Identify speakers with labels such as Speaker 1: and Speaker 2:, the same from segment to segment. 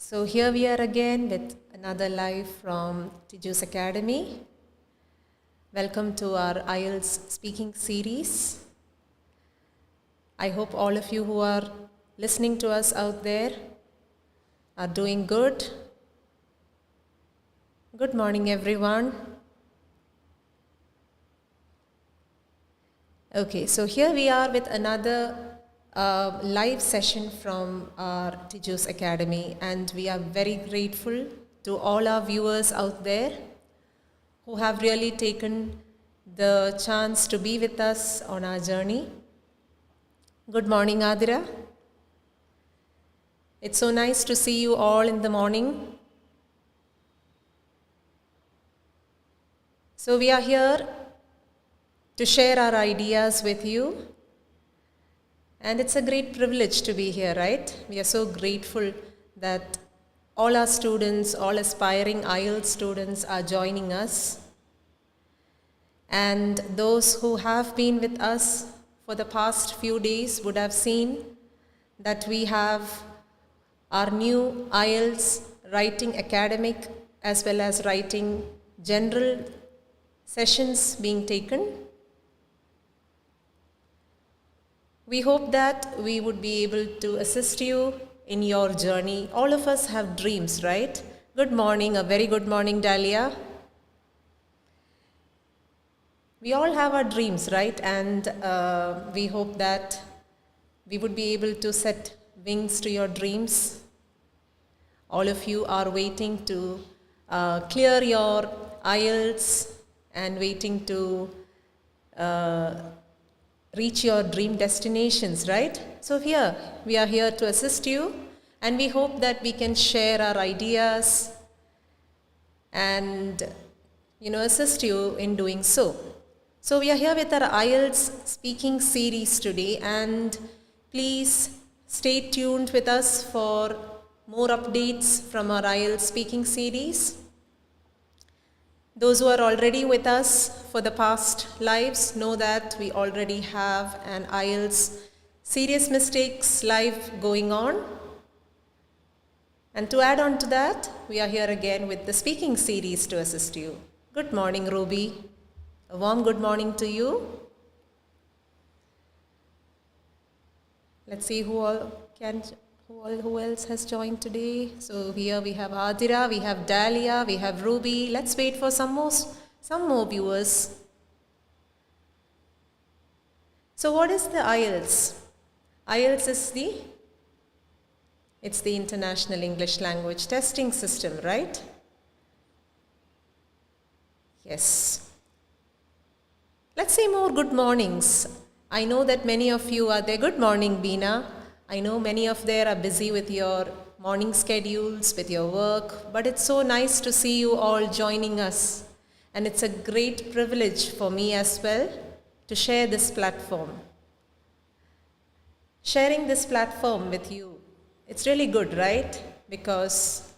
Speaker 1: So here we are again with another live from Tiju's Academy. Welcome to our IELTS speaking series. I hope all of you who are listening to us out there are doing good. Good morning, everyone. Okay, so here we are with another live session from our Tiju's Academy, and we are very grateful to all our viewers out there who have really taken the chance to be with us on our journey. Good morning, Adira. It's so nice to see you all in the morning. So we are here to share our ideas with you. And it's a great privilege to be here, right? We are so grateful that all our students, all aspiring IELTS students are joining us. And those who have been with us for the past few days would have seen that we have our new IELTS writing academic as well as writing general sessions being taken. We hope that we would be able to assist you in your journey. All of us have dreams, right? Good morning, a very good morning, Dahlia. We all have our dreams, right? And we hope that we would be able to set wings to your dreams. All of you are waiting to clear your IELTS and waiting to reach your dream destinations, right? So here, we are here to assist you, and we hope that we can share our ideas and, assist you in doing so. So we are here with our IELTS speaking series today, and please stay tuned with us for more updates from our IELTS speaking series. Those who are already with us for the past lives know that we already have an IELTS serious mistakes live going on. And to add on to that, we are here again with the speaking series to assist you. Good morning, Ruby. A warm good morning to you. Let's see who else has joined today. So here we have Adira, we have Dahlia, we have Ruby. Let's wait for some more viewers. So what is the IELTS? IELTS is it's the International English Language Testing System, right? Yes. Let's say more good mornings. I know that many of you are there. Good morning, Beena. I know many of there are busy with your morning schedules, with your work, but it's so nice to see you all joining us. And it's a great privilege for me as well to share this platform. Sharing this platform with you, it's really good, right? Because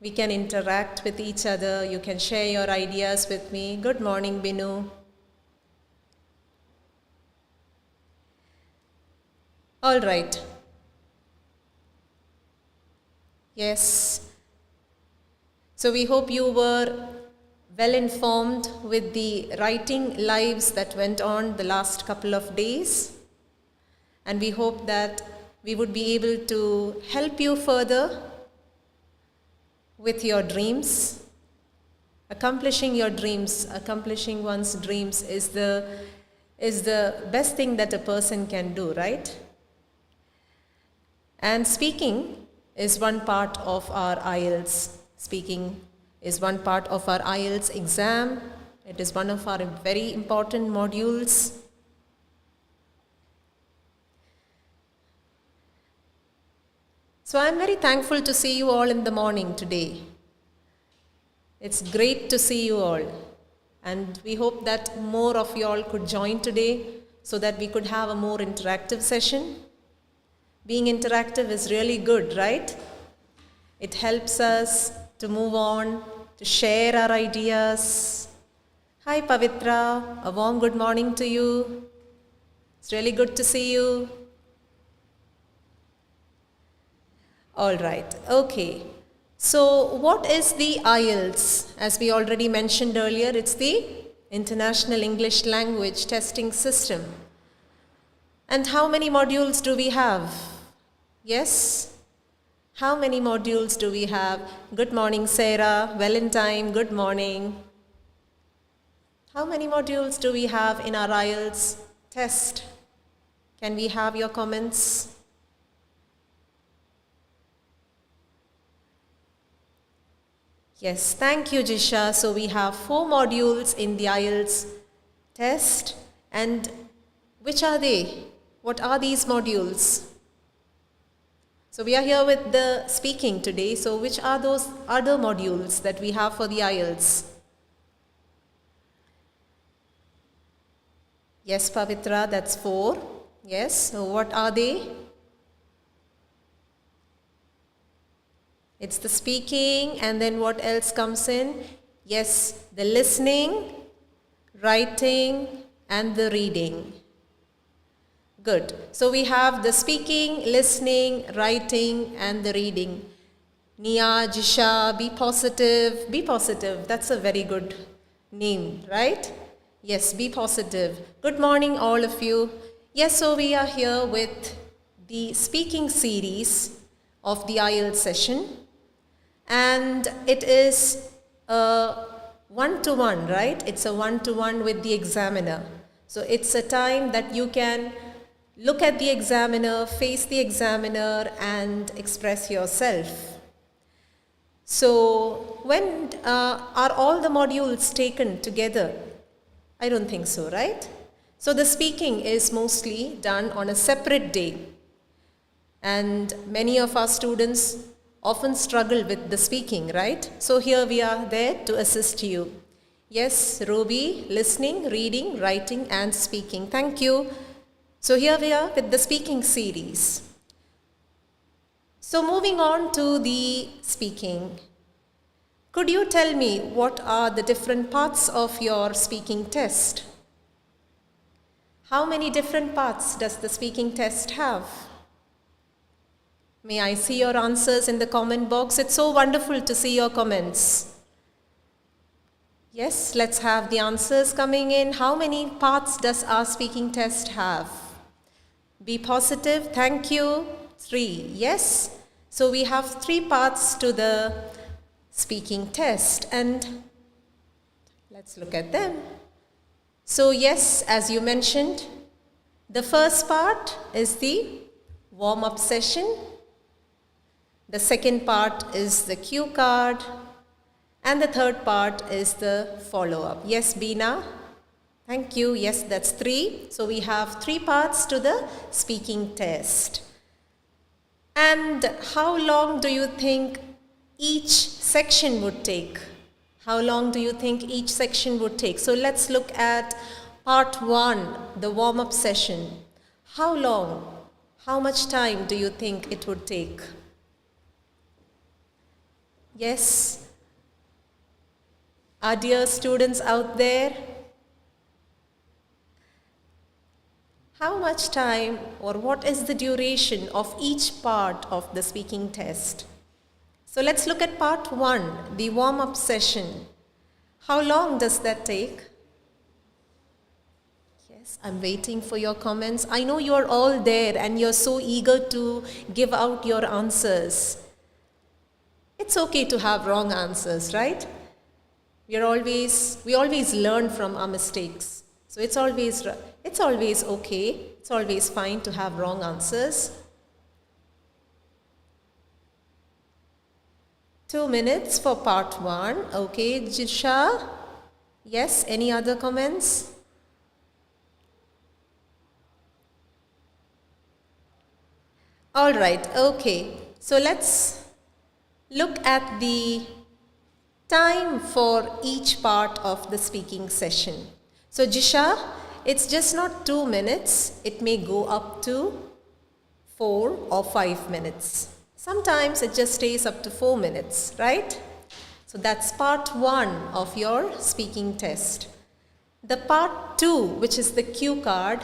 Speaker 1: we can interact with each other. You can share your ideas with me. Good morning, Binu. All right. Yes. So we hope you were well informed with the writing lives that went on the last couple of days. And we hope that we would be able to help you further with your dreams. Accomplishing your dreams, accomplishing one's dreams is the best thing that a person can do, right? And speaking is one part of our IELTS. Speaking is one part of our IELTS exam. It is one of our very important modules. So I'm very thankful to see you all in the morning today. It's great to see you all. And we hope that more of you all could join today so that we could have a more interactive session. Being interactive is really good, right? It helps us to move on, to share our ideas. Hi, Pavitra. A warm good morning to you. It's really good to see you. All right, okay. So, what is the IELTS? As we already mentioned earlier, it's the International English Language Testing System. And how many modules do we have? Yes? How many modules do we have? Good morning, Sarah. Well in time. Good morning. How many modules do we have in our IELTS test? Can we have your comments? Yes, thank you, Jisha. So we have 4 modules in the IELTS test. And which are they? What are these modules? So we are here with the speaking today. So which are those other modules that we have for the IELTS? Yes, Pavitra, that's 4. Yes, so what are they? It's the speaking, and then what else comes in? Yes, the listening, writing, and the reading. Good. So we have the speaking, listening, writing, and the reading. Nia, Jisha, be positive. Be positive. That's a very good name, right? Yes, be positive. Good morning, all of you. Yes, so we are here with the speaking series of the IELTS session. And it is a one-to-one, right? It's a one-to-one with the examiner. So it's a time that you can look at the examiner, face the examiner, and express yourself. So when are all the modules taken together? I don't think so, right? So the speaking is mostly done on a separate day. And many of our students often struggle with the speaking, right? So here we are there to assist you. Yes, Ruby, listening, reading, writing, and speaking. Thank you. So here we are with the speaking series. So moving on to the speaking. Could you tell me what are the different parts of your speaking test? How many different parts does the speaking test have? May I see your answers in the comment box? It's so wonderful to see your comments. Yes, let's have the answers coming in. How many parts does our speaking test have? Be positive. Thank you. 3. Yes. So we have 3 parts to the speaking test, and let's look at them. So yes, as you mentioned, the first part is the warm-up session. The second part is the cue card, and the third part is the follow-up. Yes, Beena? Thank you. Yes, that's 3. So we have 3 parts to the speaking test. And how long do you think each section would take? How long do you think each section would take? So let's look at part 1, the warm-up session. How long? How much time do you think it would take? Yes? Our dear students out there, how much time or what is the duration of each part of the speaking test? So let's look at part 1, the warm-up session. How long does that take? Yes, I'm waiting for your comments. I know you're all there and you're so eager to give out your answers. It's okay to have wrong answers, right? We always learn from our mistakes. So it's always okay. It's always fine to have wrong answers. 2 minutes for part 1. Okay, Jisha? Yes, any other comments? All right, okay. So let's look at the time for each part of the speaking session. So Jisha, it's just not 2 minutes. It may go up to 4 or 5 minutes. Sometimes it just stays up to 4 minutes, right? So that's part 1 of your speaking test. The part 2, which is the cue card,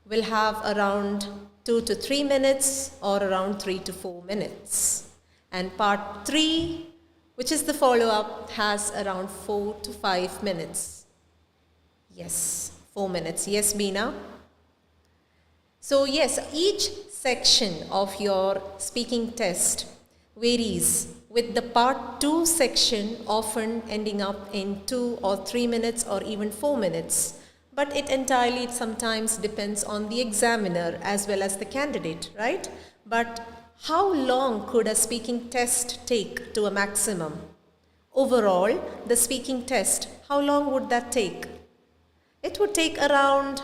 Speaker 1: will have around 2 to 3 minutes or around 3 to 4 minutes. And part 3, which is the follow-up, has around 4 to 5 minutes. Yes, 4 minutes. Yes, Beena? So yes, each section of your speaking test varies, with the part 2 section often ending up in 2 or 3 minutes or even 4 minutes. But it entirely sometimes depends on the examiner as well as the candidate, right? But how long could a speaking test take to a maximum? Overall, the speaking test, how long would that take? It would take around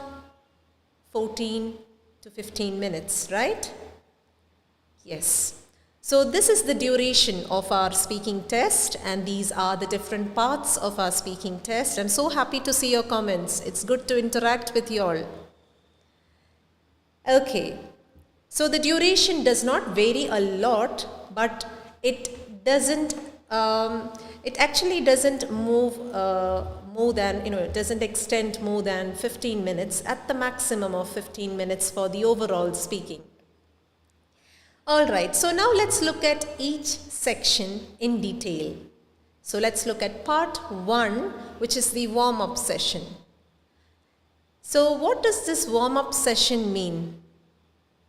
Speaker 1: 14 to 15 minutes, right? Yes. So this is the duration of our speaking test, and these are the different parts of our speaking test. I'm so happy to see your comments. It's good to interact with you all. Okay. So the duration does not vary a lot, but it doesn't, it actually doesn't move more than, it doesn't extend more than 15 minutes, at the maximum of 15 minutes for the overall speaking. Alright, so now let's look at each section in detail. So let's look at part 1, which is the warm-up session. So what does this warm-up session mean?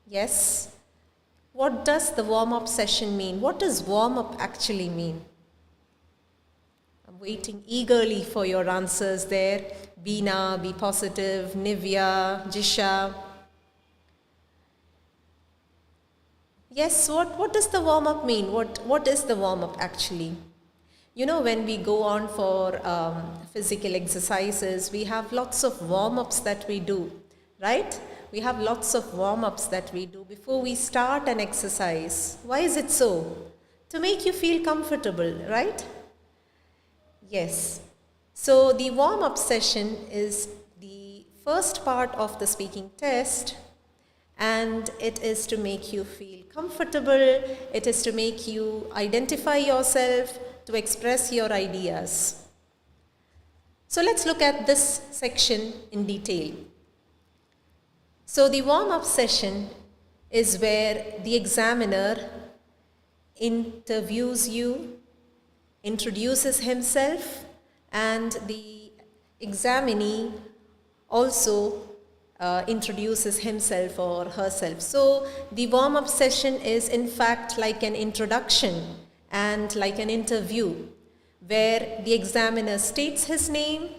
Speaker 1: Yes, what does the warm-up session mean? What does warm-up actually mean? I'm waiting eagerly for your answers there. Beena, Be Positive, Nivya, Jisha. Yes, what does the warm-up mean? What is the warm-up actually? When we go on for physical exercises, we have lots of warm-ups that we do, right? We have lots of warm-ups that we do before we start an exercise. Why is it so? To make you feel comfortable, right? Yes. So the warm-up session is the first part of the speaking test, and it is to make you feel comfortable. It is to make you identify yourself, to express your ideas. So let's look at this section in detail. So the warm-up session is where the examiner interviews you, introduces himself, and the examinee also introduces himself or herself. So the warm-up session is in fact like an introduction and like an interview, where the examiner states his name,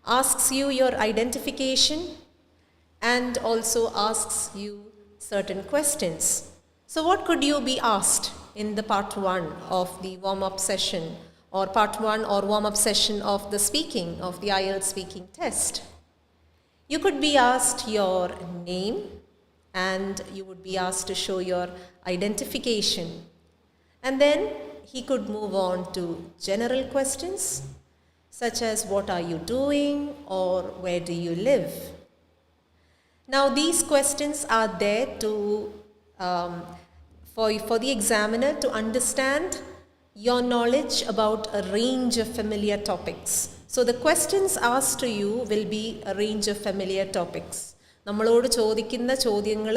Speaker 1: asks you your identification, and also asks you certain questions. So what could you be asked in the part 1 of the warm-up session, or part 1 or warm-up session of the speaking, of the IELTS speaking test? You could be asked your name, and you would be asked to show your identification. And then he could move on to general questions, such as what are you doing, or where do you live? Now these questions are there to for the examiner to understand your knowledge about a range of familiar topics. So the questions asked to you will be a range of familiar topics. നമ്മളോട് ചോദിക്കുന്ന ചോദ്യങ്ങൾ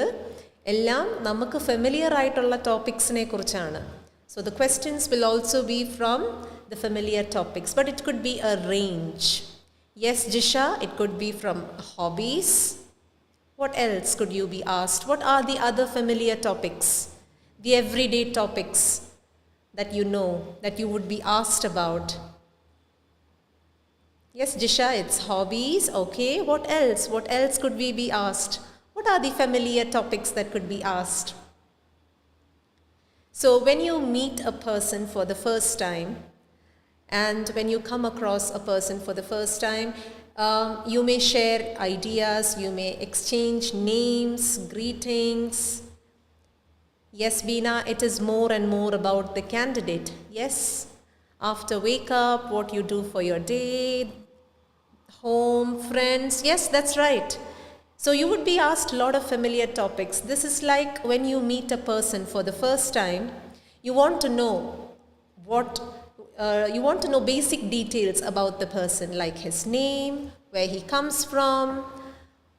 Speaker 1: എല്ലാം നമുക്ക് familiar ആയിട്ടുള്ള ടോപ്പിക്സിനെ കുറിച്ചാണ്. So the questions will also be from the familiar topics, but it could be a range. Yes, Jisha, it could be from hobbies. What else could you be asked? What are the other familiar topics? The everyday topics that you know, that you would be asked about. Yes, Jisha, it's hobbies. Okay, what else? What else could we be asked? What are the familiar topics that could be asked? So when you meet a person for the first time, and when you come across a person for the first time, you may share ideas, you may exchange names, greetings. Yes, Beena, it is more and more about the candidate. Yes, after wake up, what you do for your day, home, friends. Yes, that's right. So you would be asked a lot of familiar topics. This is like when you meet a person for the first time, you want to know basic details about the person, like his name, where he comes from,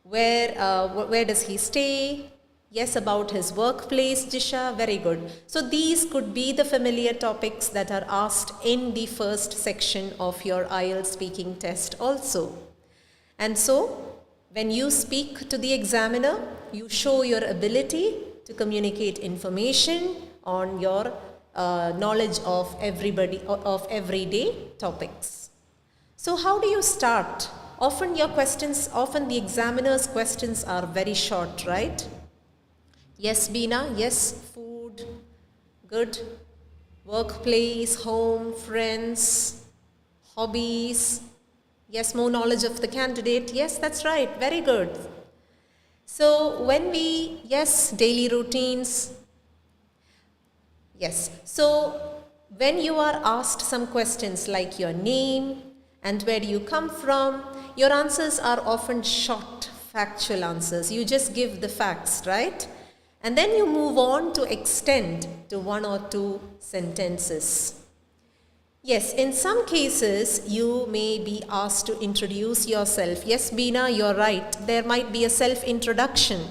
Speaker 1: where does he stay, Yes, about his workplace, Jisha. Very good. So these could be the familiar topics that are asked in the first section of your IELTS speaking test also. And so, when you speak to the examiner, you show your ability to communicate information on your knowledge of everyday topics. So how do you start? Often the examiner's questions are very short, right? Yes, Beena, yes, food, good, workplace, home, friends, hobbies, yes, more knowledge of the candidate, yes, that's right, very good. So yes, daily routines, yes, so when you are asked some questions like your name and where do you come from, your answers are often short, factual answers. You just give the facts, right? And then you move on to extend to one or two sentences. Yes, in some cases, you may be asked to introduce yourself. Yes, Beena, you're right. There might be a self-introduction.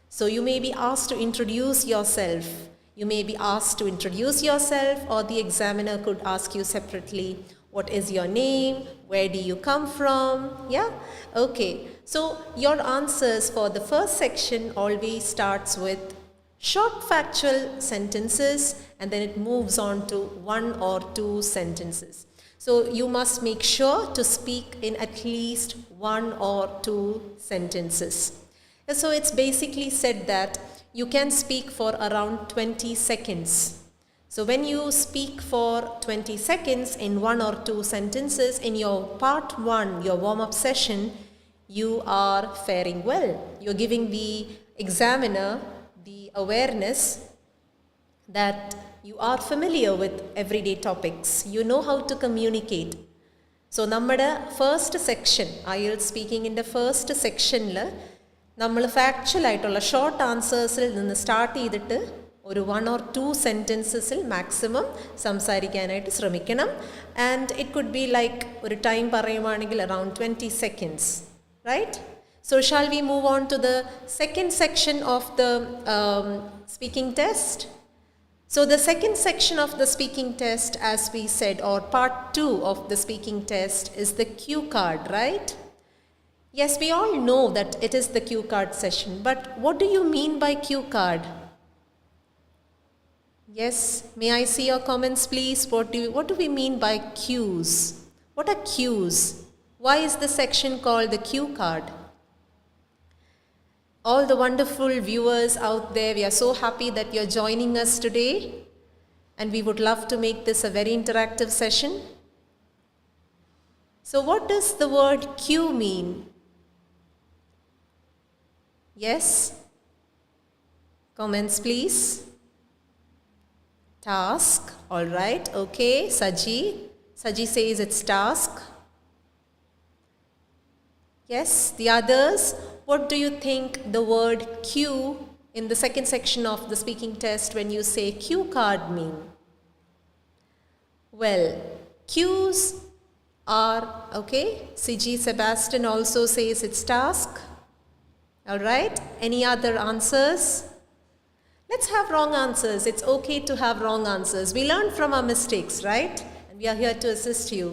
Speaker 1: So you may be asked to introduce yourself. You may be asked to introduce yourself, or the examiner could ask you separately, what is your name? Where do you come from? Yeah? Okay. So your answers for the first section always starts with short factual sentences, and then it moves on to one or two sentences. So you must make sure to speak in at least one or two sentences. So it's basically said that you can speak for around 20 seconds. So when you speak for 20 seconds in one or two sentences in your part 1, your warm-up session, you are faring well. You're giving the examiner the awareness that you are familiar with everyday topics. You know how to communicate. So നമ്മുടെ first section, IELTS speaking in the first sectionൽ നമ്മൾ factual ആയിട്ടുള്ള short ആൻസേഴ്സിൽ നിന്ന് start ചെയ്തിട്ട് ഒരു 1 or 2 സെൻറ്റൻസസിൽ maximum സംസാരിക്കാനായിട്ട് ശ്രമിക്കണം. And it could be like ഒരു time പറയുവാണെങ്കിൽ around 20 seconds, right? So shall we move on to the second section of the speaking test? So the second section of the speaking test, as we said, or part 2 of the speaking test, is the cue card, right? Yes, we all know that it is the cue card session, but what do you mean by cue card? Yes, may I see your comments, please? What do we mean by cues? What are cues? Why is the section called the cue card? All the wonderful viewers out there, we are so happy that you're joining us today, and we would love to make this a very interactive session. So what does the word cue mean? Yes? Comments, please. Task, all right, okay. Saji says it's task. Yes, the others, what do you think the word cue in the second section of the speaking test when you say cue card mean? Well, cues are, okay, CG Sebastian also says it's task. All right, any other answers? Let's have wrong answers. It's okay to have wrong answers. We learn from our mistakes, right? And we are here to assist you.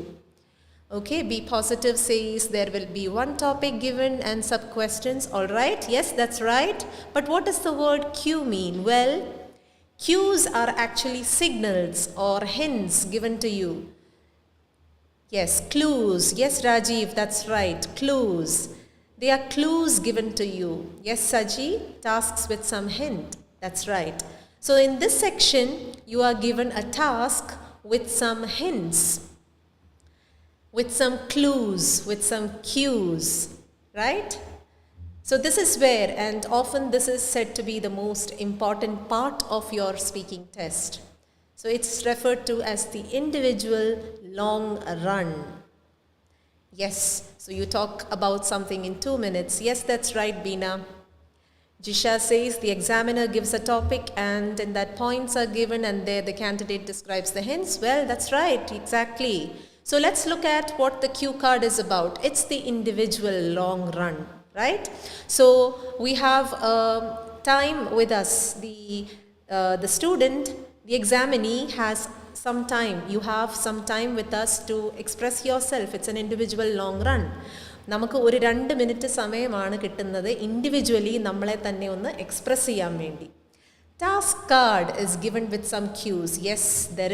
Speaker 1: Okay, Be Positive says there will be one topic given and sub-questions. All right, yes, that's right. But what does the word cue mean? Well, cues are actually signals or hints given to you. Yes, clues. Yes, Rajiv, that's right, clues. They are clues given to you. Yes, Saji, tasks with some hint. That's right. So in this section, you are given a task with some hints, with some clues, with some cues, right? So this is where, and often this is said to be the most important part of your speaking test. So it's referred to as the individual long run. Yes, so you talk about something in 2 minutes. Yes, that's right, Beena. Jisha says the examiner gives a topic and in that points are given and there the candidate describes the hints. Well, that's right, exactly. So let's look at what the cue card is about. It's the individual long run, right? So we have a time with us. The student, the examinee has some time. You have some time with us to express yourself. It's an individual long run. നമുക്ക് ഒരു 2 minute സമയമാണ് കിട്ടുന്നത് individually നമ്മളെ തന്നെ ഒന്ന് express ചെയ്യാൻ വേണ്ടി. Task card is given with some cues. Yes, there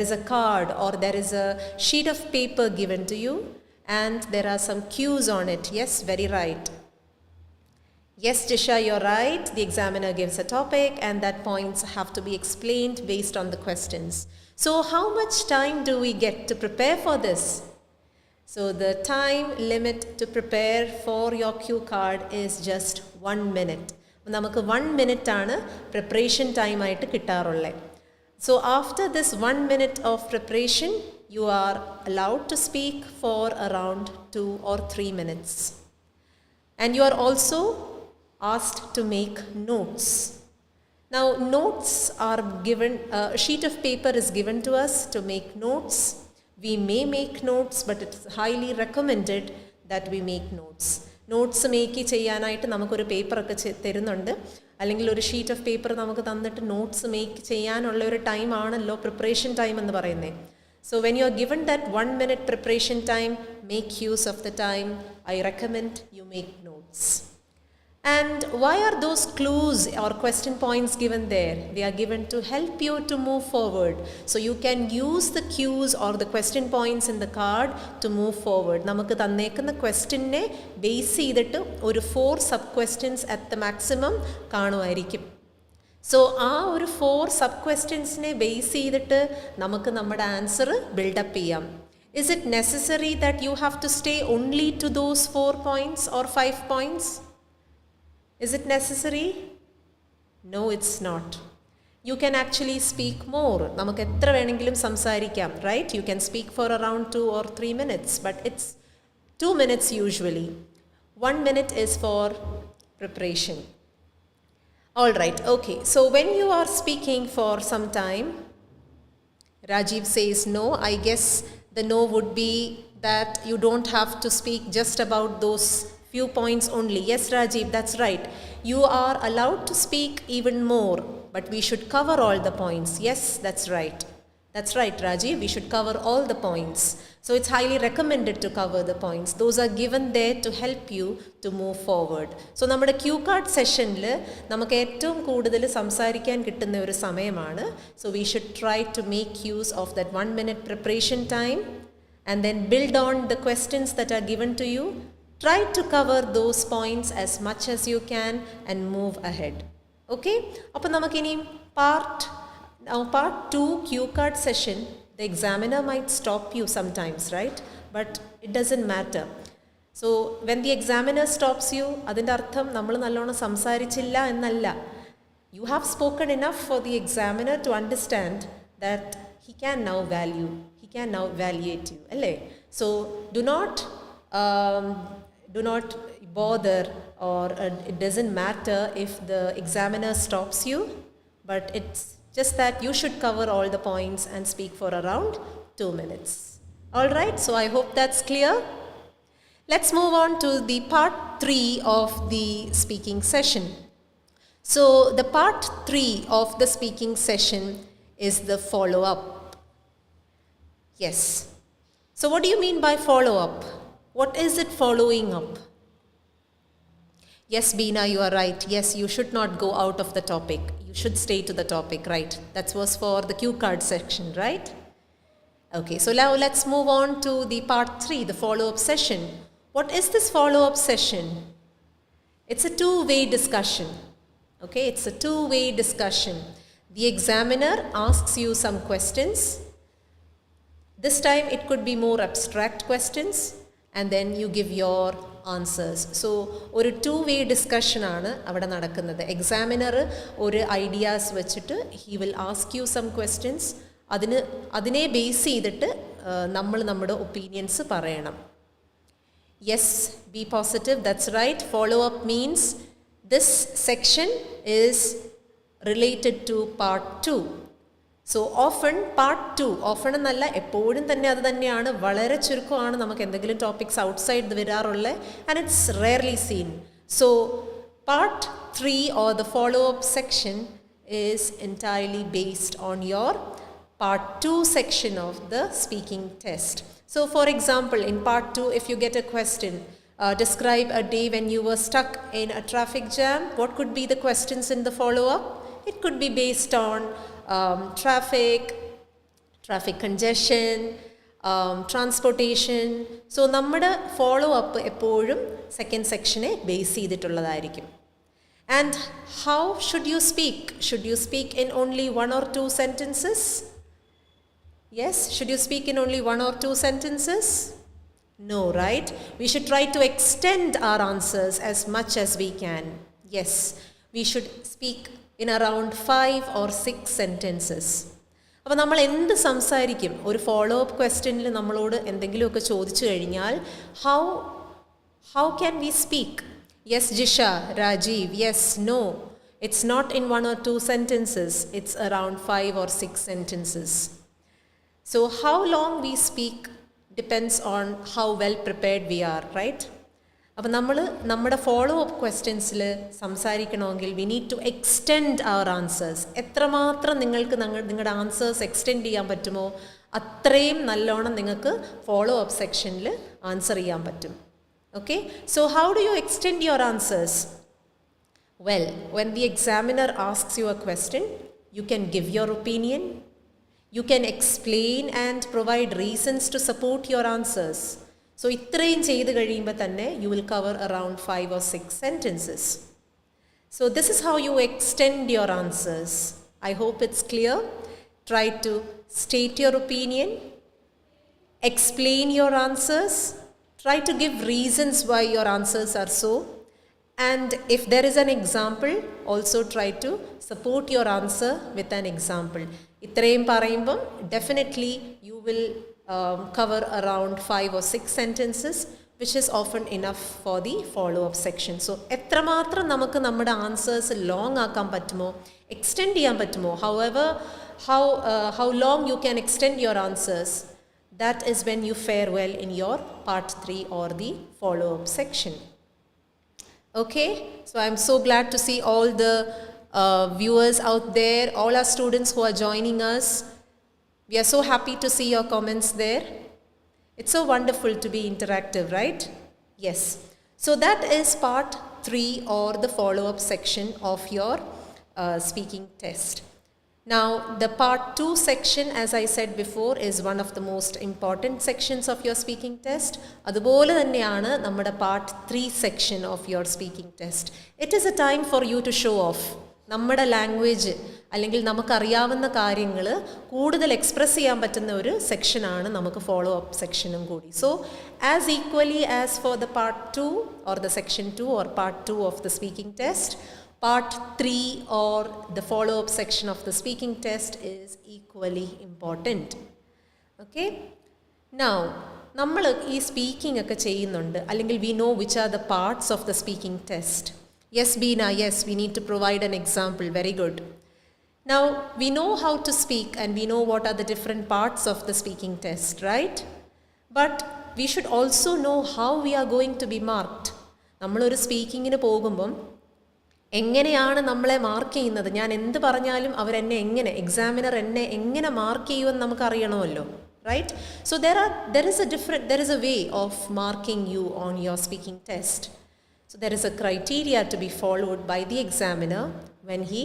Speaker 1: is a card or there is a sheet of paper given to you and there are some cues on it. Yes, very right. Yes, Jisha, you're right. The examiner gives a topic and that points have to be explained based on the questions. So how much time do we get to prepare for this? So the time limit to prepare for your cue card is just 1 minute. നമുക്ക് 1 minute ആണ് preparation time ആയിട്ട് കിട്ടാറുള്ളത്. So after this 1 minute of preparation, you are allowed to speak for around 2 or 3 minutes. And you are also asked to make notes. Now notes are given, a sheet of paper is given to us to make notes. We may make notes, but it's highly recommended that we make notes. Notes make ചെയ്യാനായിട്ട് നമുക്കൊരു പേപ്പറൊക്കെ തരുന്നുണ്ട്, അല്ലെങ്കിൽ ഒരു sheet of paper നമുക്ക് തന്നിട്ട് notes make ചെയ്യാനുള്ള ഒരു ടൈം ആണല്ലോ പ്രിപ്പറേഷൻ ടൈം എന്ന് പറയുന്നത്. So when you are given that 1 minute preparation time, make use of the time. I recommend you make notes. And why are those clues or question points given there? They are given to help you to move forward. So you can use the cues or the question points in the card to move forward. നമുക്ക് തന്നേക്കുന്ന ക്വസ്റ്റ്യനെ base ചെയ്തിട്ട് ഒരു 4 sub questions at the maximum കാണുമായിരിക്കും. So ആ ഒരു 4 sub ക്വസ്റ്റ്യൻസിനെ base ചെയ്തിട്ട് നമുക്ക് നമ്മുടെ answer build-up ചെയ്യാം. Is it necessary that you have to stay only to those 4 points or 5 points? Is it necessary? No, it's not. You can actually speak more. നമുക്ക് എത്ര വേണമെങ്കിലും സംസാരിക്കാം, right? You can speak for around 2 or 3 minutes, but it's 2 minutes usually. 1 minute is for preparation. All right, okay. So when you are speaking for some time, Rajiv says no. I guess the no would be that you don't have to speak just about those few points only. Yes, Rajiv, that's right. You are allowed to speak even more, but we should cover all the points. Yes, that's right. That's right, Rajiv. We should cover all the points. So it's highly recommended to cover the points. Those are given there to help you to move forward. So നമ്മുടെ cue card sessionൽ നമുക്ക് ഏറ്റവും കൂടുതൽ സംസാരിക്കാൻ കിട്ടുന്ന ഒരു സമയമാണ്. So we should try to make use of that 1 minute preparation time and then build on the questions that are given to you. Try to cover those points as much as you can and move ahead. Okay? അപ്പോൾ നമുക്കിനി part 2 cue card session, the examiner might stop you sometimes, right? But it doesn't matter. So when the examiner stops you, അതിൻ്റെ അർത്ഥം നമ്മൾ നല്ലോണം സംസാരിച്ചില്ല എന്നല്ല. You have spoken enough for the examiner to understand that he can now evaluate you. അല്ലേ? So do not bother, or it doesn't matter if the examiner stops you, but it's just that you should cover all the points and speak for around 2 minutes. All right, so I hope that's clear. Let's move on to the part 3 of the speaking session. So the part 3 of the speaking session is the follow-up. Yes. So what do you mean by follow-up? What is it following up? Yes, Beena, you are right. Yes, you should not go out of the topic. You should stay to the topic, right? That was for the cue card section, right? Okay, so now let's move on to the part 3, the follow-up session. What is this follow-up session? It's a two-way discussion. Okay, it's a two-way discussion. The examiner asks you some questions. This time it could be more abstract questions. And then you give your answers. So ഒരു 2-way discussion ആണ് അവിടെ നടക്കുന്നത്. Examiner ഒരു ideas വെച്ചിട്ട് he will ask you some questions. അതിനെ base ചെയ്തിട്ട് നമ്മൾ നമ്മുടെ ഒപ്പീനിയൻസ് പറയണം. Yes, be positive, that's right. Follow up means this section is related to part 2. So often part 2, often എന്നല്ല എപ്പോഴും തന്നെ അത് തന്നെയാണ്, വളരെ ചുരുക്കമാണ് നമുക്ക് എന്തെങ്കിലും ടോപ്പിക്സ് ഔട്ട്സൈഡ് വരാറുള്ളത്, and it's rarely seen. So Part 3 or the follow-up section is entirely based on your part 2 section of the speaking test. So for example, in part 2, if you get a question, describe a day when you were stuck in a traffic jam, what could be the questions in the follow-up? It could be based on traffic congestion, transportation. So നമ്മുടെ follow-up എപ്പോഴും second sectionനെ base ചെയ്തിട്ടുള്ളതായിരിക്കും. And how should you speak? Should you speak in only 1 or 2 sentences? Yes, should you speak in only 1 or 2 sentences? No, right? We should try to extend our answers as much as we can. Yes, we should speak in around 5 or 6 sentences. അപ്പോൾ നമ്മൾ എന്ത് സംസാരിക്കും ഒരു follow up ക്വസ്റ്റ്യനിൽ നമ്മളോട് എന്തെങ്കിലുമൊക്കെ ചോദിച്ചു കഴിഞ്ഞാൽ how can we speak? Yes, Jisha, Rajiv, yes, no. It's not in 1 or 2 sentences. It's around 5 or 6 sentences. So how long we speak depends on how well prepared we are, right? അപ്പോൾ നമ്മുടെ follow up ക്വസ്റ്റ്യൻസിൽ സംസാരിക്കണമെങ്കിൽ we need to extend our answers. എത്രമാത്രം നിങ്ങൾക്ക് നിങ്ങളുടെ answers extend ചെയ്യാൻ പറ്റുമോ അത്രയും നല്ലോണം നിങ്ങൾക്ക് ഫോളോ അപ്പ് സെക്ഷനിൽ ആൻസർ ചെയ്യാൻ പറ്റും. Okay, so how do you extend your answers? Well, when the examiner asks you a question, you can give your opinion, you can explain and provide reasons to support your answers. So ഇത്രയും ചെയ്ത് കഴിയുമ്പോൾ തന്നെ you will cover around 5 or 6 sentences. So this is how you extend your answers. I hope it's clear. Try to state your opinion, explain your answers, try to give reasons why your answers are so, and if there is an example, also try to support your answer with an example. ഇത്രയും പറയുമ്പം definitely you will cover around 5 or 6 sentences, which is often enough for the follow-up section. So എത്രമാത്രം നമുക്ക് നമ്മുടെ answers long ആക്കാൻ പറ്റുമോ extend ചെയ്യാൻ പറ്റുമോ how long you can extend your answers, that is when you fare well in your part 3 or the follow-up section. Okay, so I'm so glad to see all the viewers out there, all our students who are joining us. We are so happy to see your comments there. It's so wonderful to be interactive, right? Yes. So that is part 3 or the follow-up section of your speaking test. Now, the part 2 section, as I said before, is one of the most important sections of your speaking test. അതുപോലെ തന്നെയാണ് നമ്മുടെ part 3 section of your speaking test. It is a time for you to show off. നമ്മുടെ language അല്ലെങ്കിൽ നമുക്കറിയാവുന്ന കാര്യങ്ങൾ കൂടുതൽ express ചെയ്യാൻ പറ്റുന്ന ഒരു സെക്ഷനാണ് നമുക്ക് ഫോളോ അപ്പ് സെക്ഷനും കൂടി. So as equally as for the part 2 or the section 2 or part 2 of the speaking test, part 3 or the follow-up section of the speaking test is equally important. Okay? Now, നമ്മൾ ഈ speaking ഒക്കെ ചെയ്യുന്നുണ്ട് അല്ലെങ്കിൽ we know which are the parts of the speaking test. Yes, Beena, yes, we need to provide an example. Very good. Now, we know how to speak and we know what are the different parts of the speaking test, right? But we should also know how we are going to be marked. നമ്മളൊരു സ്പീക്കിങ്ങിന് പോകുമ്പം എങ്ങനെയാണ് നമ്മളെ mark ചെയ്യുന്നത്, ഞാൻ എന്ത് പറഞ്ഞാലും അവരെന്നെ എങ്ങനെ എക്സാമിനർ എന്നെ എങ്ങനെ മാർക്ക് ചെയ്യുമെന്ന് നമുക്കറിയണമല്ലോ, right? So there is a way of marking you on your speaking test. So there is a criteria to be followed by the examiner when he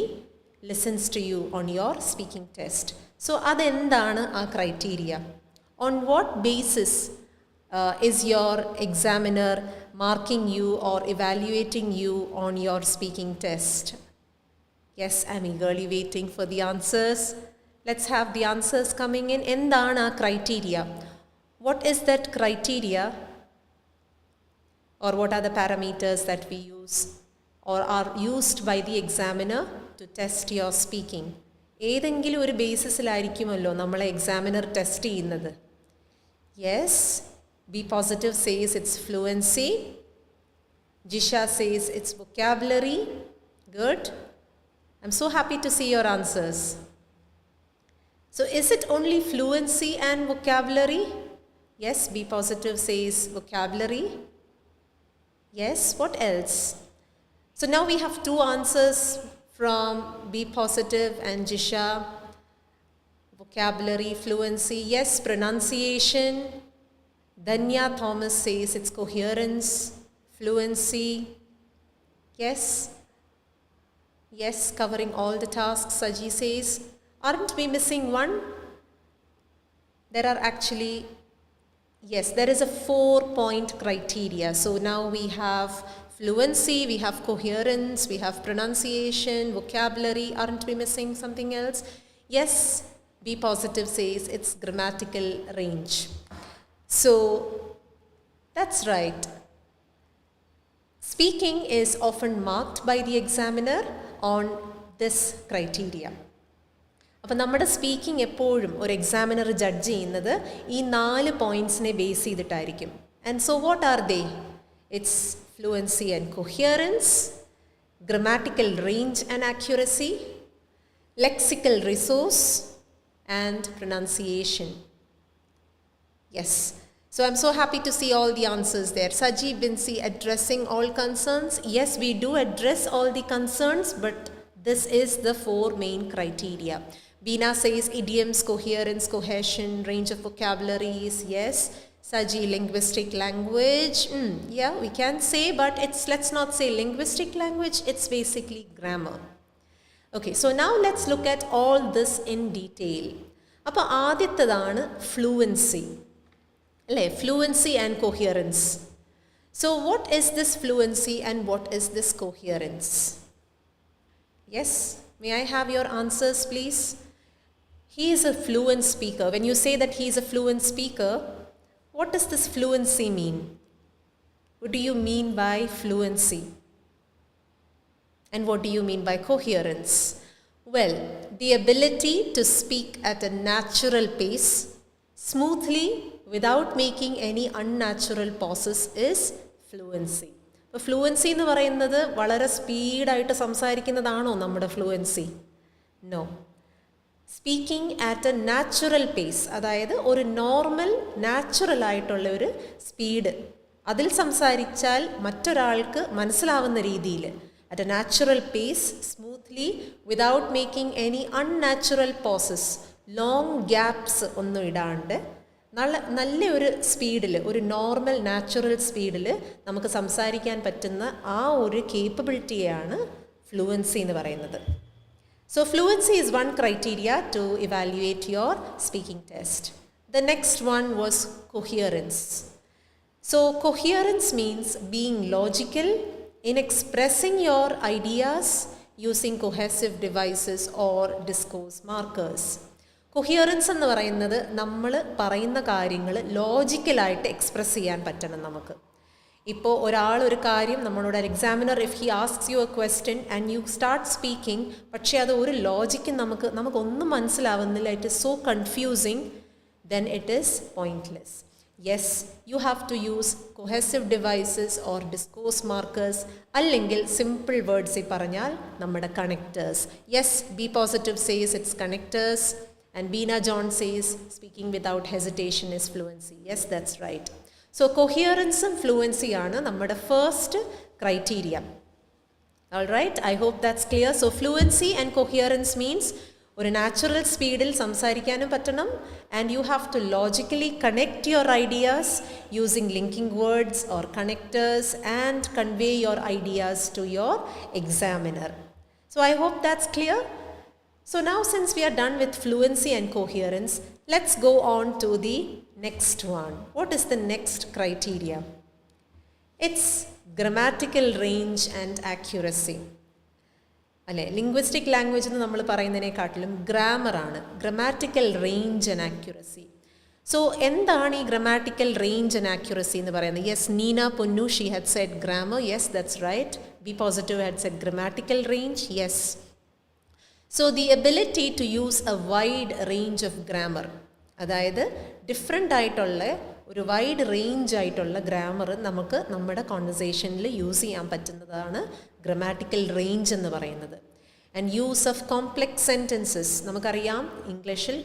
Speaker 1: listens to you on your speaking test. So adendana aa criteria? On what basis is your examiner marking you or evaluating you on your speaking test? Yes, I'm eagerly waiting for the answers. Let's have the answers coming in. Endana aa criteria? What is that criteria? Or what are the parameters that we use or are used by the examiner to test your speaking? ഏതെങ്കിലും ഒരു ബേസിസിലായിരിക്കുമല്ലോ നമ്മളെ examiner test ചെയ്യുന്നത്. Yes, Be Positive says it's fluency. Jisha says it's vocabulary. Good. I'm so happy to see your answers. So is it only fluency and vocabulary? Yes, Be Positive says vocabulary. Yes, what else? So now we have two answers from Be Positive and Jisha. Vocabulary, fluency, yes. Pronunciation, Danya Thomas says it's coherence. Fluency, yes. Yes, covering all the tasks, Saji says. Aren't we missing one? There are actually, yes, there is a 4-point criteria. So now we have fluency, we have coherence, we have pronunciation, vocabulary. Aren't we missing something else? Yes, Be Positive says it's grammatical range. So that's right. Speaking is often marked by the examiner on this criteria. അപ്പോൾ നമ്മുടെ speaking എപ്പോഴും ഒരു examiner judge ചെയ്യുന്നത് ഈ 4 പോയിൻറ്റ്സിനെ base ചെയ്തിട്ടായിരിക്കും. And so what are they? It's fluency and coherence, grammatical range and accuracy, lexical resource and pronunciation. Yes. So I'm so happy to see all the answers there. Saji Binsi addressing all concerns. Yes, we do address all the concerns, but this is the 4 main criteria. Beena says idioms, coherence, cohesion, range of vocabularies. Yes. Saji, linguistic language. Yeah, we can say, but let's not say linguistic language. It's basically grammar. Okay, so now let's look at all this in detail. അപ്പോൾ ആദ്യത്തേതാണ് fluency. Fluency and coherence. So what is this fluency and what is this coherence? Yes, may I have your answers please? He is a fluent speaker. When you say that he is a fluent speaker, what does this fluency mean? What do you mean by fluency? And what do you mean by coherence? Well, the ability to speak at a natural pace, smoothly, without making any unnatural pauses is fluency. അപ്പോൾ fluency എന്ന് പറയുന്നത് വളരെ സ്പീഡായിട്ട് സംസാരിക്കുന്നതാണോ നമ്മുടെ fluency? നോ. Speaking at a natural pace, അതായത് ഒരു നോർമൽ നാച്ചുറൽ ആയിട്ടുള്ള ഒരു സ്പീഡ്, അതിൽ സംസാരിച്ചാൽ മറ്റൊരാൾക്ക് മനസ്സിലാവുന്ന രീതിയിൽ at A natural pace, smoothly, without making any unnatural poses, long gaps ഒന്നും ഇടാണ്ട് നല്ലൊരു സ്പീഡിൽ, ഒരു നോർമൽ നാച്ചുറൽ സ്പീഡിൽ നമുക്ക് സംസാരിക്കാൻ പറ്റുന്ന ആ ഒരു കേപ്പബിലിറ്റിയാണ് ഫ്ലുവൻസി എന്ന് പറയുന്നത്. So fluency is one criteria to evaluate your speaking test. The next one was coherence. So coherence means being logical in expressing your ideas using cohesive devices or discourse markers. കൊഹിയറൻസ് എന്ന് പറയുന്നത് നമ്മൾ പറയുന്ന കാര്യങ്ങൾ ലോജിക്കലായിട്ട് express ചെയ്യാൻ പറ്റണം നമുക്ക്. ഇപ്പോൾ ഒരു കാര്യം നമ്മളോട് examiner if he asks you a question and you start speaking, പക്ഷേ അത് ഒരു ലോജിക്ക് നമുക്കൊന്നും മനസ്സിലാവുന്നില്ല, it is so confusing, then it is pointless. Yes, you have to use cohesive devices or discourse markers, അല്ലെങ്കിൽ simple words പറഞ്ഞാൽ നമ്മുടെ connectors. Yes, Be Positive says it's connectors, and Beena John says speaking without hesitation is fluency. Yes, that's right. So coherence and fluency ആണ് നമ്മുടെ first criteria. All right, I hope that's clear. So fluency and coherence means ഒരു natural സ്പീഡിൽ സംസാരിക്കാനും പറ്റണം, and you have to logically connect your ideas using linking words or connectors and convey your ideas to your examiner. So I hope that's clear. So now since we are done with fluency and coherence, let's go on to the next one. What is the next criteria? It's grammatical range and accuracy. അല്ലേ, linguistic language എന്ന് നമ്മൾ പറയുന്നതിനെക്കാട്ടിലും ഗ്രാമറാണ്, grammatical range and accuracy. So എന്താണ് ഈ grammatical range and accuracy എന്ന് പറയുന്നത്? Yes, Neena Ponnu, she had said grammar. Yes, that's right. B positive had said grammatical range. Yes. So the ability to use a wide range of grammar, അതായത് different ആയിട്ടുള്ള ഒരു wide range ആയിട്ടുള്ള grammar നമുക്ക് നമ്മുടെ കോൺവെർസേഷനിൽ use ചെയ്യാൻ പറ്റുന്നതാണ് ഗ്രാമാറ്റിക്കൽ റേഞ്ച് എന്ന് പറയുന്നത്. And use of complex sentences, നമുക്കറിയാം ഇംഗ്ലീഷിൽ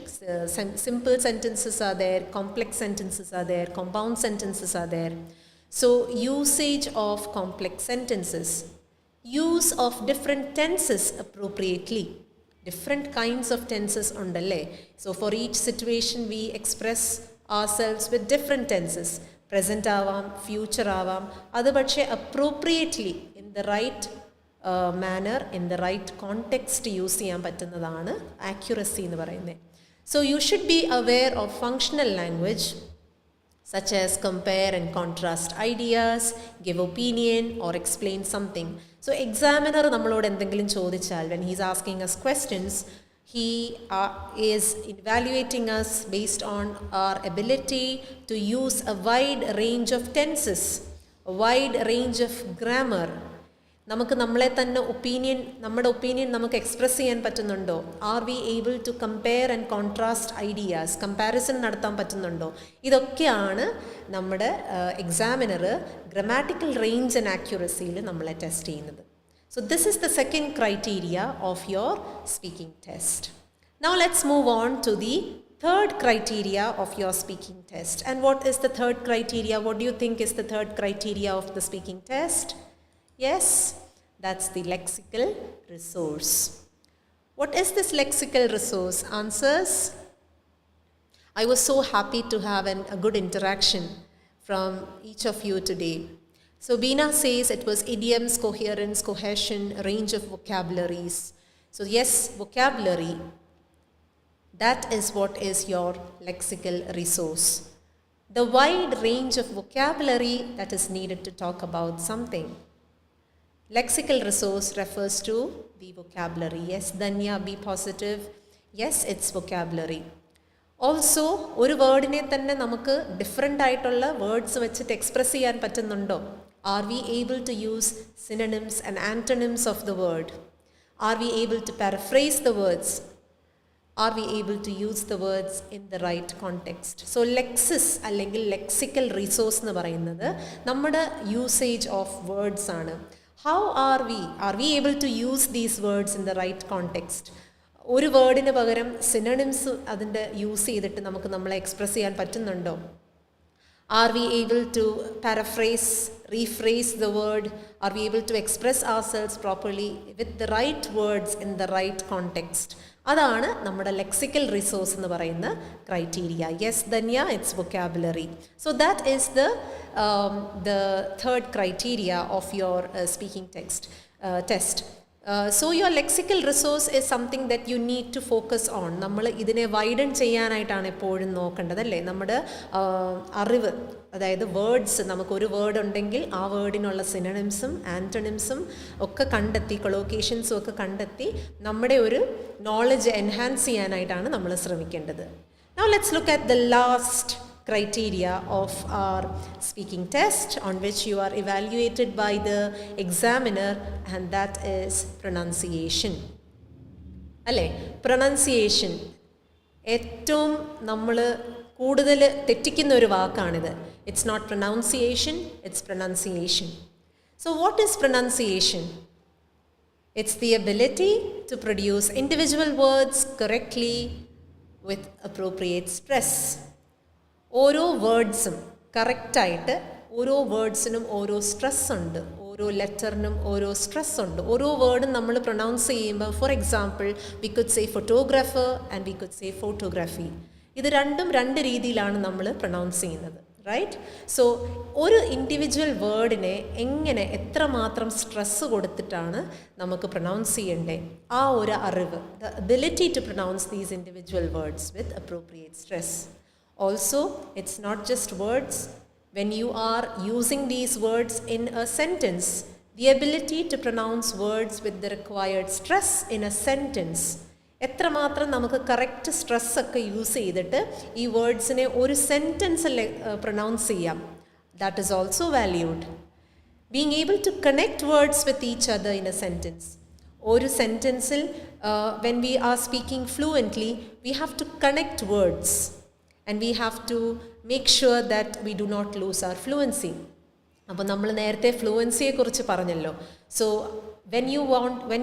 Speaker 1: simple sentences are there, complex sentences are there, compound sentences are there. So usage of complex sentences, use of different tenses appropriately. Different kinds of tenses undalle. So for each situation we express ourselves with different tenses. Present avam, future avam. Adu പക്ഷേ appropriately in the right manner, in the right context use ചെയ്യാൻ പറ്റുന്നതാണ് accuracy എന്ന് പറയുന്നത്. So you should be aware of functional language such as compare and contrast ideas, give opinion or explain something. So examiner നമ്മളോട് എന്തെങ്കിലും ചോദിച്ചാൽ, when he is asking us questions, he is evaluating us based on our ability to use a wide range of tenses, a wide range of grammar. നമുക്ക് നമ്മളെ തന്നെ നമ്മുടെ opinion നമുക്ക് express ചെയ്യാൻ പറ്റുന്നുണ്ടോ? Are we able to compare and contrast ideas, comparison നടത്താൻ പറ്റുന്നുണ്ടോ? ഇതൊക്കെയാണ് നമ്മുടെ എക്സാമിനർ ഗ്രമാറ്റിക്കൽ റേഞ്ച് ആൻഡ് ആക്യുറസിയിൽ നമ്മളെ ടെസ്റ്റ് ചെയ്യുന്നത്. So this is the second criteria of your speaking test. Now let's move on to the third criteria of your speaking test. And what is the third criteria? What do you think is the third criteria of the speaking test? Yes, that's the lexical resource. What is this lexical resource? Answers? I was so happy to have a good interaction from each of you today. So Beena says it was idioms, coherence, cohesion, range of vocabularies. So yes, vocabulary, that is what is your lexical resource. The wide range of vocabulary that is needed to talk about something. Lexical resource refers to the vocabulary. Yes, Danya, be positive. Yes, it's vocabulary. Also, ഒരു വേർഡിനെ തന്നെ നമുക്ക് different ആയിട്ടുള്ള words വെച്ചിട്ട് express ചെയ്യാൻ പറ്റുന്നുണ്ടോ? Are we able to use synonyms and antonyms of the word? Are we able to paraphrase the words? Are we able to use the words in the right context? So lexis അല്ലെങ്കിൽ lexical resource എന്ന് പറയുന്നത് നമ്മുടെ usage of words ആണ്. How are we able to use these words in the right context? ഒരു വേർഡിന് പകരം synonyms അതിൻ്റെ use ചെയ്തിട്ട് നമുക്ക് നമ്മളെ എക്സ്പ്രസ് ചെയ്യാൻ പറ്റുന്നുണ്ടോ? Are we able to paraphrase, rephrase the word? Are we able to express ourselves properly with the right words in the right context? അതാണ് നമ്മുടെ ലെക്സിക്കൽ റിസോഴ്സ് എന്ന് പറയുന്ന criteria. Yes Dhanya, it's vocabulary. So that is the third criteria of your speaking test. So your lexical resource is something that you need to focus on. നമ്മൾ ഇതിനെ widen ചെയ്യാനായിട്ടാണ് എപ്പോഴും നോക്കേണ്ടത് അല്ലേ? നമ്മുടെ അറിവ്, അതായത് വേർഡ്സ്, നമുക്കൊരു വേർഡ് ഉണ്ടെങ്കിൽ ആ വേർഡിനുള്ള സിനോണിംസും ആൻറ്റണിംസും ഒക്കെ കണ്ടെത്തി, കൊളോക്കേഷൻസും ഒക്കെ കണ്ടെത്തി നമ്മുടെ ഒരു നോളജ് എൻഹാൻസ് ചെയ്യാനായിട്ടാണ് നമ്മൾ ശ്രമിക്കേണ്ടത്. Now let's look at the last criteria of our speaking test on which you are evaluated by the examiner, and that is pronunciation. അല്ലേ? പ്രൊനൗൺസിയേഷൻ ഏറ്റവും നമ്മൾ കൂടുതൽ തെറ്റിക്കുന്ന ഒരു വാക്കാണിത്. It's not pronunciation, it's pronunciation. So what is pronunciation? It's the ability to produce individual words correctly with appropriate stress. ഓരോ വേർഡ്സും കറക്റ്റായിട്ട്, ഓരോ വേർഡ്സിനും ഓരോ സ്ട്രെസ് ഉണ്ട്, ഓരോ ലെറ്ററിനും ഓരോ സ്ട്രെസ് ഉണ്ട്. ഓരോ വേർഡും നമ്മൾ പ്രൊനൗൺസ് ചെയ്യുമ്പോൾ, for example we could say photographer and we could say photography. ഇത് രണ്ടും രണ്ട് രീതിയിലാണ് നമ്മൾ പ്രൊനൗൺസ് ചെയ്യുന്നത്, റൈറ്റ്? സോ ഒരു ഇൻഡിവിജ്വൽ വേർഡിനെ എങ്ങനെ എത്രമാത്രം സ്ട്രെസ് കൊടുത്തിട്ടാണ് നമുക്ക് പ്രൊനൗൺസ് ചെയ്യേണ്ടത്, ആ ഒരു അറിവ്, the ability to pronounce these individual words with appropriate stress. Also, it's not just words. When you are using these words in a sentence, the ability to pronounce words with the required stress in a sentence. എത്രമാത്രം നമുക്ക് correct സ്ട്രെസ്സൊക്കെ use ചെയ്തിട്ട് ഈ വേർഡ്സിനെ ഒരു സെൻറ്റൻസിൽ pronounce ചെയ്യാം, that is also valued. Being able to connect words with each other in a sentence. ഒരു സെൻറ്റൻസിൽ when we are speaking fluently, we have to connect words. And we have to make sure that we do not lose our fluency. അപ്പോൾ നമ്മൾ നേരത്തെ ഫ്ലുവൻസിയെക്കുറിച്ച് പറഞ്ഞല്ലോ. So when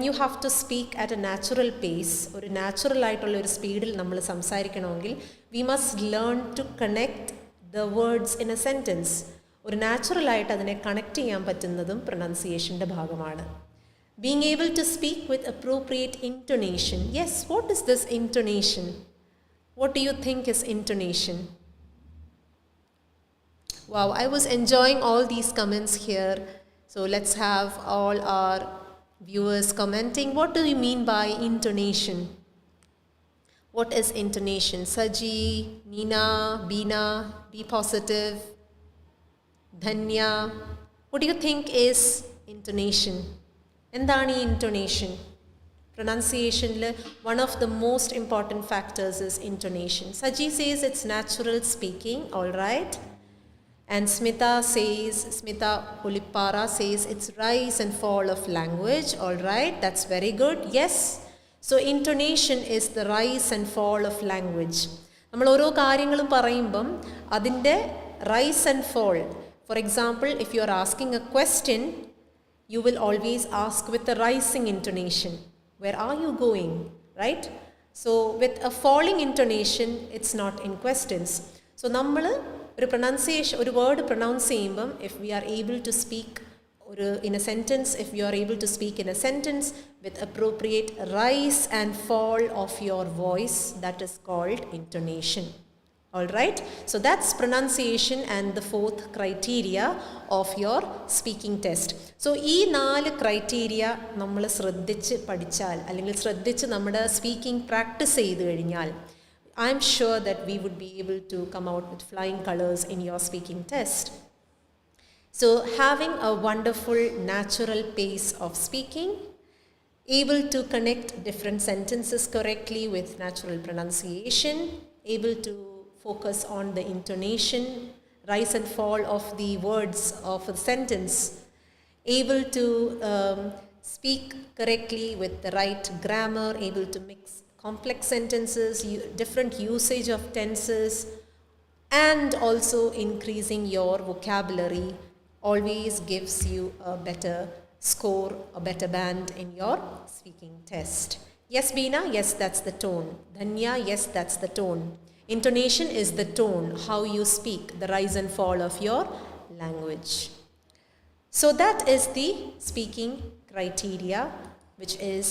Speaker 1: you have to speak at a natural pace, ഒരു natural ആയിട്ടുള്ള ഒരു സ്പീഡിൽ നമ്മൾ സംസാരിക്കണമെങ്കിൽ we must learn to connect the words in a sentence. ഒരു നാച്ചുറലായിട്ട് അതിനെ കണക്ട് ചെയ്യാൻ പറ്റുന്നതും പ്രൊനൗൺസിയേഷൻ്റെ ഭാഗമാണ്. Being able to speak with appropriate intonation. Yes, what is this intonation? What do you think is intonation? Wow, I was enjoying all these comments here. So let's have all our viewers commenting. What do you mean by intonation? What is intonation? Saji, Nina, Beena, be positive, Dhanya. What do you think is intonation? എന്താണ് ഈ intonation? Pronunciation, one of the most important factors is intonation. Saji says it's natural speaking, all right. And Smita Hulipara says it's rise and fall of language, all right. That's very good. Yes. So intonation is the rise and fall of language. നമ്മൾ ഓരോ കാര്യങ്ങളും പറയുമ്പം അതിൻ്റെ rise and fall. For example, if you are asking a question, you will always ask with a rising intonation. Where are you going? Right? So with a falling intonation, it's not in questions. So നമ്മൾ ഒരു pronunciation, ഒരു word pronounce ചെയ്യുമ്പം, if we are able to speak in a sentence, if you are able to speak in a sentence with appropriate rise and fall of your voice, that is called intonation. All right, so that's pronunciation and the fourth criteria of your speaking test. So ഈ 4 criteria നമ്മൾ ശ്രദ്ധിച്ച് പഠിച്ചാൽ അല്ലെങ്കിൽ ശ്രദ്ധിച്ച് നമ്മുടെ speaking practice ചെയ്തു കഴിഞ്ഞാൽ I'm sure that we would be able to come out with flying colors in your speaking test. So having a wonderful natural pace of speaking, able to connect different sentences correctly with natural pronunciation, able to focus on the intonation, rise and fall of the words of a sentence, able to speak correctly with the right grammar, able to mix complex sentences, different usage of tenses, and also increasing your vocabulary always gives you a better score, a better band in your speaking test. Yes, Beena? Yes, that's the tone. Dhanya? Yes, that's the tone. Intonation is the tone, how you speak, the rise and fall of your language. So that is the speaking criteria, which is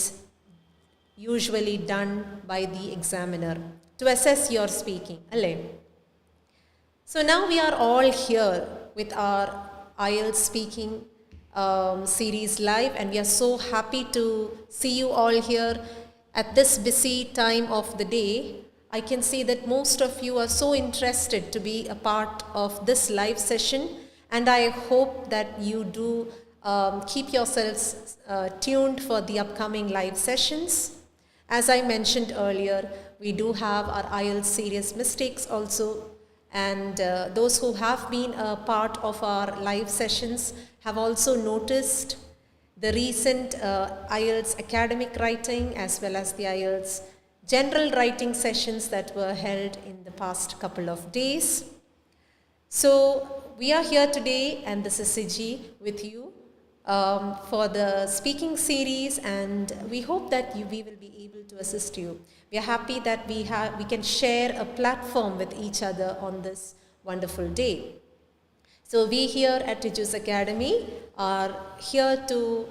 Speaker 1: usually done by the examiner to assess your speaking. So now we are all here with our IELTS speaking series live, and we are so happy to see you all here at this busy time of the day. I can see that most of you are so interested to be a part of this live session, and I hope that you do keep yourselves tuned for the upcoming live sessions. As I mentioned earlier, we do have our IELTS serious mistakes also, and those who have been a part of our live sessions have also noticed the recent IELTS academic writing as well as the IELTS general writing sessions that were held in the past couple of days. So we are here today, and this is Tiju with you for the speaking series, and we hope that we will be able to assist you. We are happy that we can share a platform with each other on this wonderful day. So we here at Tiju's Academy are here to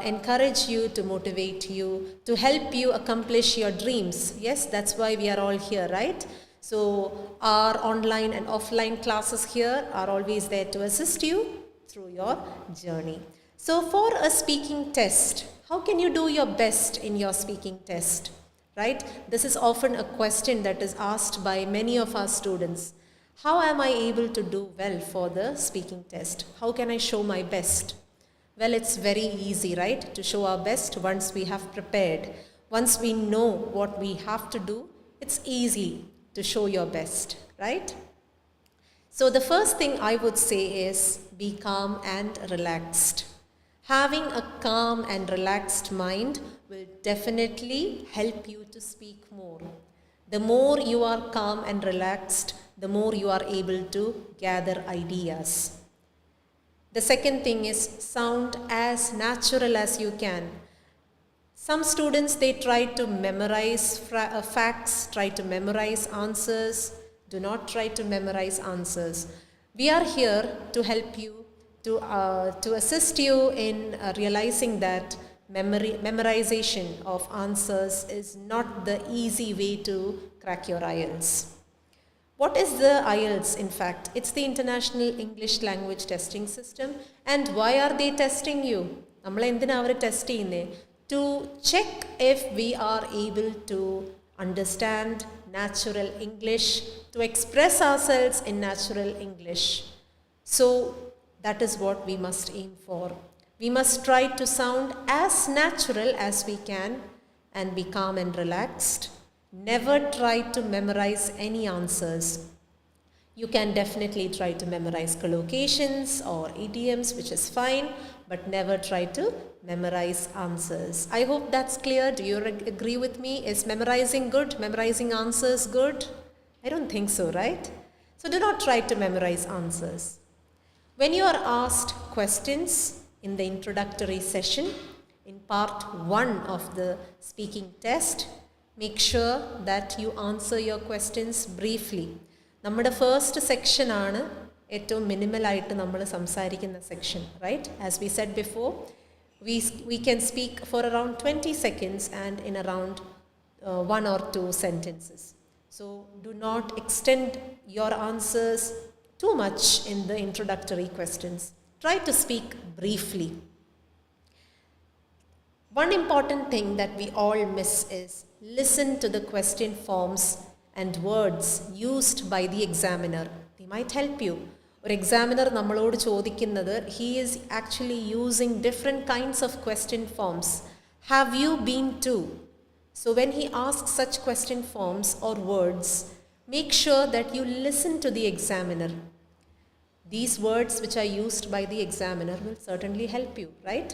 Speaker 1: encourage you, to motivate you, to help you accomplish your dreams. Yes, that's why we are all here, right? So our online and offline classes here are always there to assist you through your journey. So for a speaking test, how can you do your best in your speaking test, right? This is often a question that is asked by many of our students. How am I able to do well for the speaking test? How can I show my best? Well, it's very easy, right, to show our best once we have prepared. Once we know what we have to do, it's easy to show your best, right? So the first thing I would say is be calm and relaxed. Having a calm and relaxed mind will definitely help you to speak more. The more you are calm and relaxed, the more you are able to gather ideas. The second thing is sound as natural as you can. Some students, they try to memorize facts, try to memorize answers. Do not try to memorize answers. We are here to help you, to assist you in realizing that memorization of answers is not the easy way to crack your IELTS. What is the IELTS, in fact? It's the International English Language Testing System. And why are they testing you? നമ്മളെ എന്തിനാ അവർ test ചെയ്യുന്നേ? To check if we are able to understand natural English, to express ourselves in natural English. So that is what we must aim for. We must try to sound as natural as we can and be calm and relaxed. Never try to memorize any answers. You can definitely try to memorize collocations or idioms, which is fine, but never try to memorize answers. I hope that's clear. Do you agree with me? Is memorizing good? Memorizing answers good? I don't think so, right? So do not try to memorize answers. When you are asked questions in the introductory session, in part 1 of the speaking test, make sure that you answer your questions briefly. നമ്മുടെ first സെക്ഷനാണ് ഏറ്റവും മിനിമലായിട്ട് നമ്മൾ സംസാരിക്കുന്ന section, right? As we said before, we can speak for around 20 seconds and in around 1 or 2 sentences. So do not extend your answers too much in the introductory questions. Try to speak briefly. One important thing that we all miss is listen to the question forms and words used by the examiner. They might help you. Or examiner നമ്മളോട് ചോദിക്കുന്നത്, he is actually using different kinds of question forms. Have you been to? So when he asks such question forms or words, make sure that you listen to the examiner. These words which are used by the examiner will certainly help you, right?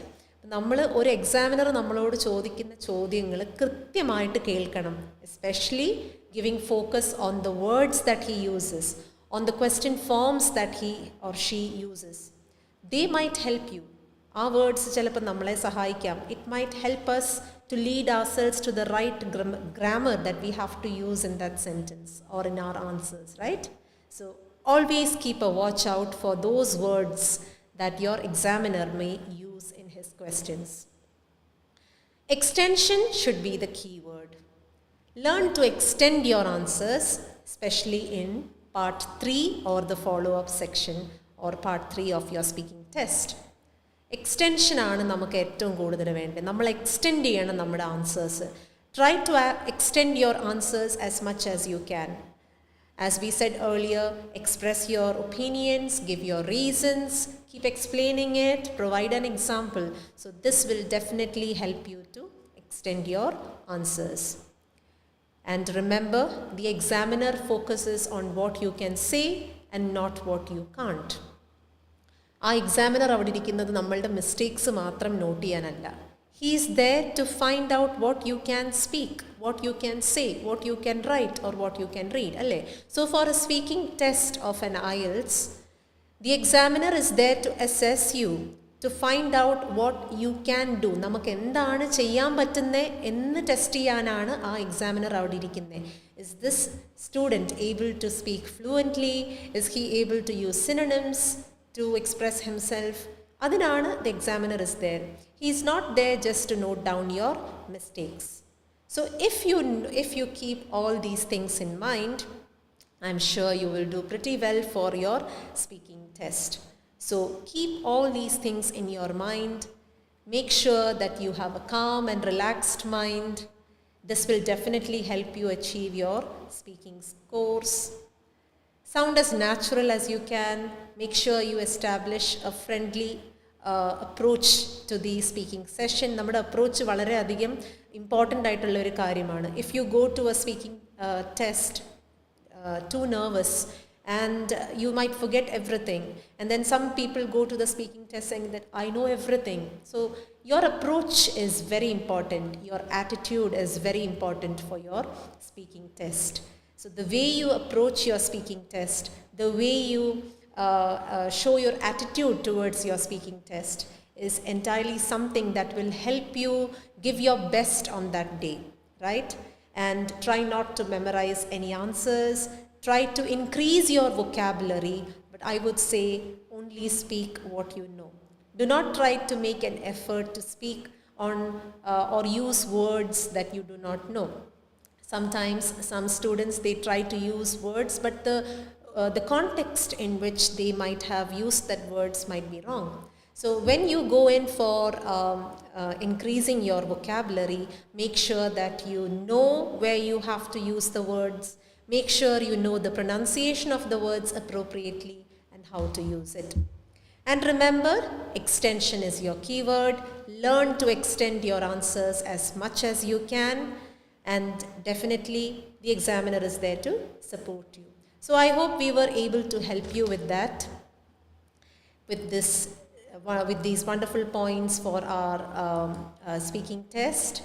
Speaker 1: നമ്മൾ ഒരു examiner നമ്മളോട് ചോദിക്കുന്ന ചോദ്യങ്ങൾ കൃത്യമായിട്ട് കേൾക്കണം, especially giving focus on the words that he uses, on the question forms that he or she uses. They might help you. Our words ചിലപ്പോൾ നമ്മളെ സഹായിക്കാം. It might help us to lead ourselves to the right grammar that we have to use in that sentence or in our answers, right? So always keep a watch out for those words that your examiner may use in his questions. Extension should be the key word. Learn to extend your answers, especially in part 3 or the follow-up section or part 3 of your speaking test. Extension ആണ് നമുക്ക് ഏറ്റവും കൂടുതൽ വേണ്ടത്. നമ്മൾ extend ചെയ്യണം നമ്മുടെ answers. Try to extend your answers as much as you can. As we said earlier, express your opinions, give your reasons, keep explaining it, provide an example. So this will definitely help you to extend your answers. And remember, the examiner focuses on what you can say and not what you can't. ആ examiner അവിടെ ഇരിക്കുന്നത് നമ്മളുടെ mistakes മാത്രം not ചെയ്യാനല്ല. He is there to find out what you can speak, what you can say, what you can write or what you can read, അല്ലേ? So for a speaking test of an IELTS, the examiner is there to assess you, to find out what you can do. നമുക്ക് എന്താണ് ചെയ്യാൻ പറ്റുന്നത് എന്ന് test ചെയ്യാനാണ് ആ examiner അവിടെ ഇരിക്കുന്നത്. Is this student able to speak fluently? Is he able to use synonyms to express himself? അതിനാണ് the examiner is there. He is not there just to note down your mistakes. So if you keep all these things in mind, I'm sure you will do pretty well for your speaking test. So keep all these things in your mind. Make sure that you have a calm and relaxed mind. This will definitely help you achieve your speaking scores. Sound as natural as you can. Make sure you establish a friendly approach to the speaking session. നമ്മുടെ approach വളരെയധികം important ആയിട്ടുള്ള ഒരു കാര്യമാണ്. If you go to a speaking test too nervous, and you might forget everything, and then some people go to the speaking test saying that I know everything. So your approach is very important. Your attitude is very important for your speaking test. So the way you approach your speaking test, the way you show your attitude towards your speaking test is entirely something that will help you give your best on that day, right? And try not to memorize any answers. Try to increase your vocabulary, but I would say only speak what you know. Do not try to make an effort to speak on or use words that you do not know. Sometimes some students, they try to use words, but the context in which they might have used that words might be wrong. So when you go in for increasing your vocabulary, make sure that you know where you have to use the words. Make sure you know the pronunciation of the words appropriately and how to use it. And remember, extension is your keyword. Learn to extend your answers as much as you can, and definitely the examiner is there to support you. So I hope we were able to help you with that, with these wonderful points for our speaking test,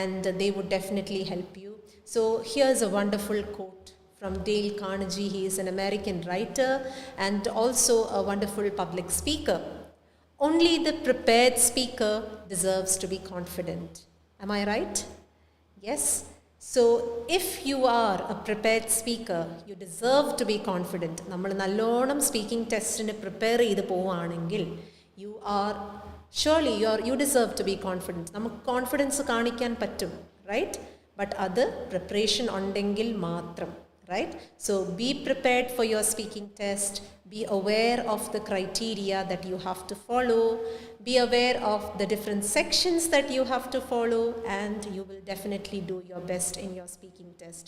Speaker 1: and they would definitely help you. So here's a wonderful quote from Dale Carnegie. He is an American writer and also a wonderful public speaker. Only the prepared speaker deserves to be confident. Am I right? Yes? So if you are a prepared speaker, you deserve to be confident. നമ്മൾ നല്ലോണം speaking ടെസ്റ്റിന് prepare ചെയ്ത് പോവുകയാണെങ്കിൽ you deserve to be confident. നമുക്ക് confidence കാണിക്കാൻ പറ്റും, right? But അത് preparation ഉണ്ടെങ്കിൽ മാത്രം, right? So be prepared for your speaking test. Be aware of the criteria that you have to follow. Be aware of the different sections that you have to follow, and you will definitely do your best in your speaking test.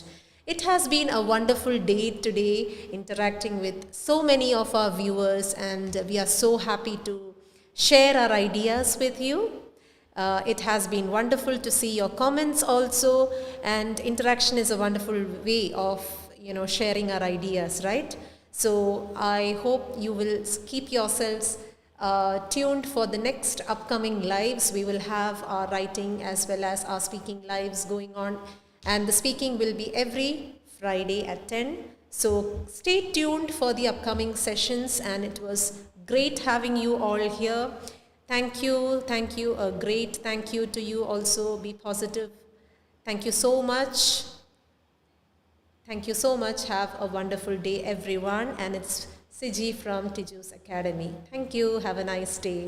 Speaker 1: It has been a wonderful day today, interacting with so many of our viewers, and we are so happy to share our ideas with you. It has been wonderful to see your comments also, and interaction is a wonderful way of sharing our ideas, right? So I hope you will keep yourselves tuned for the next upcoming lives. We will have our writing as well as our speaking lives going on, and the speaking will be every Friday at 10. So stay tuned for the upcoming sessions, and it was great having you all here. Thank you, a great thank you to you also. Be positive. Thank you so much. Thank you so much. Have a wonderful day, everyone. And it's Tiju from Tiju's Academy. Thank you. Have a nice day.